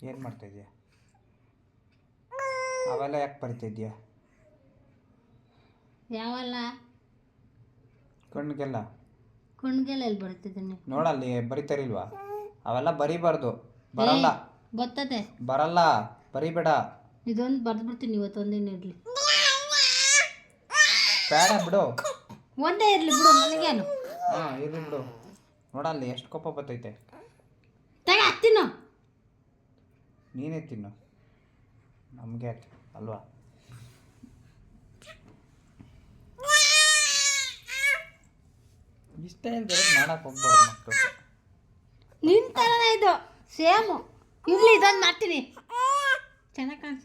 ಏನು ಮಾಡ್ತಾಯಿದ್ಯಾ? ಅವೆಲ್ಲ ಯಾಕೆ ಬರಿತಿದ್ಯಾ? ಯಾವಲ್ಲ ಕಣ್ಣಿಗೆಲ್ಲ ಕಣ್ಗೆಲ್ಲ ಎಲ್ಲಿ ಬರ್ತಿದ್ದೀನಿ ನೋಡಲ್ಲಿ ಬರಿತಾರಿಲ್ವಾ? ಅವೆಲ್ಲ ಬರಿಬಾರ್ದು, ಬರಲ್ಲ. ಬರ್ತದೆ ಬರಲ್ಲ, ಬರಿಬೇಡ. ಇದೊಂದು ಬರ್ದ್ಬಿಡ್ತೀನಿ ಇವತ್ತು ಒಂದಿನ ಇರಲಿ. ಬೇಡ ಬಿಡು. ಒಂದೇ ಇರಲಿ ಬಿಡು, ನನಗೇನು. ಹಾಂ ಇರಲಿ ಬಿಡು. ನೋಡಲ್ಲಿ ಎಷ್ಟು ಕೋಪ ಬರ್ತೈತೆ. ತಗ ಹತ್ತಿನ ನೀನೇ ತಿನ್ನು, ನಮಗೆ ಯಾಕೆ ಅಲ್ವಾ? ಇಷ್ಟ ಇಲ್ದರೆ ಮಾಡಕ್ಕೆ ಹೋಗ್ಬಾರ್ದು ಮಕ್ಕಳು. ನಿನ್ನ ಥರನೇ ಇದು ಸೇಮು. ಇರಲಿ ಇದೊಂದು ಮಾಡ್ತೀನಿ, ಚೆನ್ನಾಗಿ ಕಾಣಿಸ್ತು.